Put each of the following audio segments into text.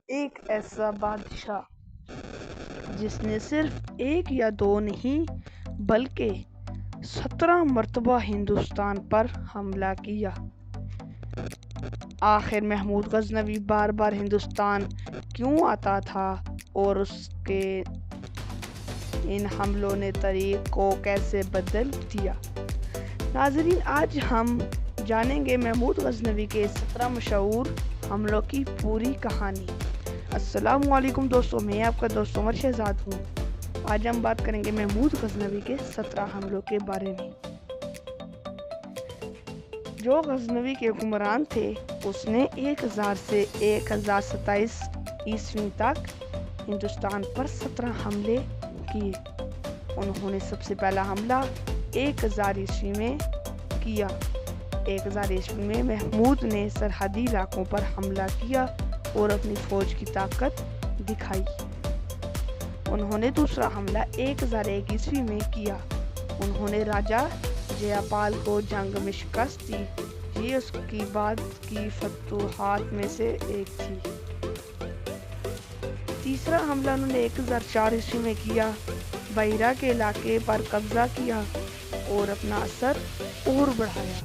ایک ایسا بادشاہ جس نے صرف ایک یا دو نہیں بلکہ 17 مرتبہ ہندوستان پر حملہ کیا۔ آخر محمود غزنوی بار بار ہندوستان کیوں آتا تھا اور اس کے ان حملوں نے تاریخ کو کیسے بدل دیا؟ ناظرین، آج ہم جانیں گے محمود غزنوی کے 17 مشہور حملوں کی پوری کہانی۔ السلام علیکم دوستوں، میں آپ کا دوست عمر شہزاد ہوں۔ آج ہم بات کریں گے محمود غزنوی کے 17 حملوں کے بارے میں۔ جو غزنوی کے حکمران تھے، اس نے 1000 سے 1027 عیسوی تک ہندوستان پر 17 حملے کیے۔ انہوں نے سب سے پہلا حملہ 1000 عیسوی میں کیا۔ 1000 عیسوی میں محمود نے سرحدی علاقوں پر حملہ کیا اور اپنی فوج کی طاقت دکھائی۔ انہوں نے دوسرا حملہ 1001 عیسوی میں کیا۔ انہوں نے راجہ جے پال کو جنگ میں شکست دی۔ یہ اس کی بعد کی فتوحات میں سے ایک تھی۔ تیسرا حملہ انہوں نے 1004 عیسوی میں کیا۔ بحیرہ کے علاقے پر قبضہ کیا اور اپنا اثر اور بڑھایا۔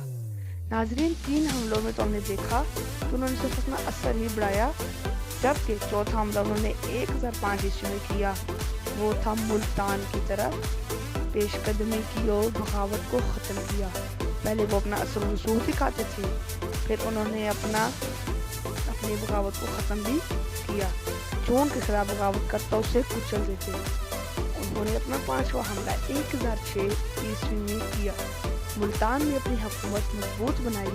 ناظرین، 3 حملوں میں تو ہم نے دیکھا کہ انہوں نے صرف اپنا اثر ہی بڑھایا، جبکہ چوتھا حملہ انہوں نے 1005 عیسوی میں کیا۔ وہ تھا ملتان کی طرف پیش قدمی کی اور بغاوت کو ختم کیا۔ پہلے وہ اپنا اثر و رسوخ دکھاتے تھے، پھر انہوں نے اپنی بغاوت کو ختم بھی کیا۔ جو ان کے خلاف بغاوت کرتا اسے کچل دیتے۔ انہوں نے اپنا 5واں حملہ 1006 عیسوی میں کیا۔ ملتان میں اپنی حکومت مضبوط بنائی۔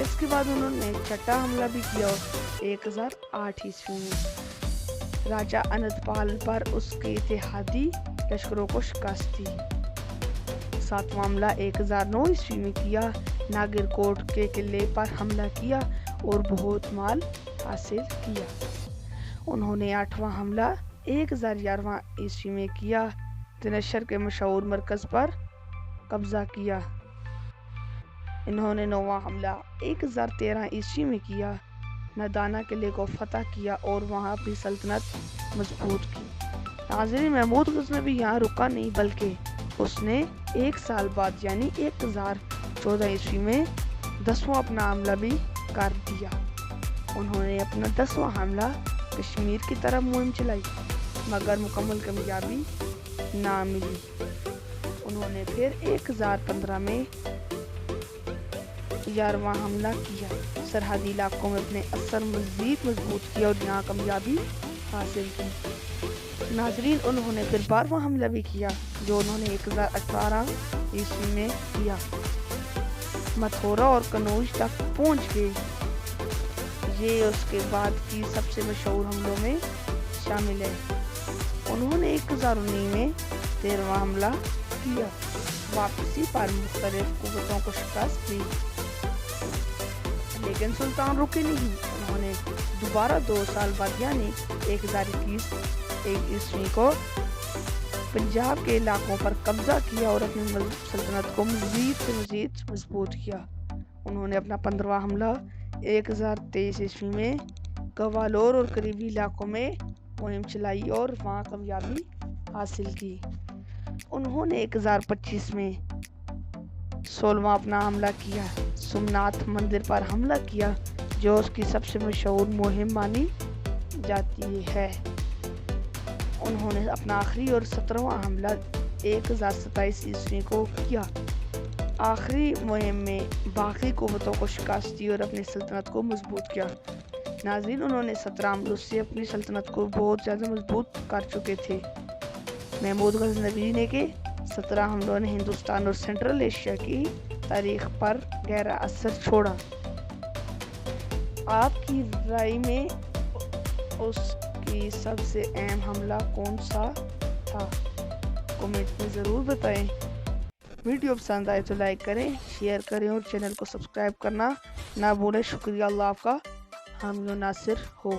اس کے بعد انہوں نے چھٹا حملہ بھی کیا اور 1008 عیسوی میں راجہ انت پال پر اس کے اتحادی لشکروں کو شکست دی۔ 7واں حملہ 1009 عیسوی میں کیا۔ ناگر کوٹ کے قلعے پر حملہ کیا اور بہت مال حاصل کیا۔ انہوں نے 8واں حملہ 1011 عیسوی میں کیا۔ تنشر کے مشہور مرکز پر قبضہ کیا۔ انہوں نے 9واں حملہ 1013 عیسوی میں کیا۔ نادانہ قلعے کو فتح کیا اور وہاں اپنی سلطنت مضبوط کی۔ ناظرین، محمود غزنوی یہاں رکا نہیں بلکہ اس نے 1 سال بعد یعنی 1014 عیسوی میں 10واں اپنا حملہ بھی کر دیا۔ انہوں نے اپنا 10واں حملہ کشمیر کی طرف مہم چلائی، مگر مکمل کامیابی نہ ملی۔ انہوں نے پھر 1015 میں 11واں حملہ کیا، سرحدی علاقوں میں اپنے اثر مزید مضبوط کیا اور یہاں کامیابی حاصل کی۔ ناظرین، انہوں نے پھر 12واں حملہ بھی کیا، جو انہوں نے 1018 عیسوی میں کیا۔ متھورا اور کنوج تک پہنچ گئے۔ یہ اس کے بعد کی سب سے مشہور حملوں میں شامل ہے۔ انہوں نے 1019 میں 13واں حملہ کیا۔ واپسی پر مختلف قوتوں کو شکست دی، لیکن سلطان رکے نہیں۔ انہوں نے دوبارہ 2 سال بعد یعنی 1021 عیسوی کو پنجاب کے علاقوں پر قبضہ کیا اور اپنی سلطنت کو مزید سے مزید مضبوط کیا۔ انہوں نے اپنا 15واں حملہ 1023 عیسوی میں گوالور اور قریبی علاقوں میں مہم چلائی اور وہاں کامیابی حاصل کی۔ انہوں نے 1025 میں 16واں اپنا حملہ کیا، سومناتھ مندر پر حملہ کیا، جو اس کی سب سے مشہور مہم مانی جاتی ہے۔ انہوں نے اپنا آخری اور 17واں حملہ 1027 عیسوی کو کیا۔ آخری مہم میں باقی قوتوں کو شکست دی اور اپنی سلطنت کو مضبوط کیا۔ ناظرین، انہوں نے 17 حملوں سے اپنی سلطنت کو بہت زیادہ مضبوط کر چکے تھے۔ محمود غزنوی نے کے 17 حملوں نے ہندوستان اور سینٹرل ایشیا کی تاریخ پر گہرا اثر چھوڑا۔ آپ کی رائے میں اس کی سب سے اہم حملہ کون سا تھا؟ کمنٹ میں ضرور بتائیں۔ ویڈیو پسند آئے تو لائک کریں، شیئر کریں اور چینل کو سبسکرائب کرنا نہ بھولیں۔ شکریہ، اللہ آپ کا حامی و ناصر ہو۔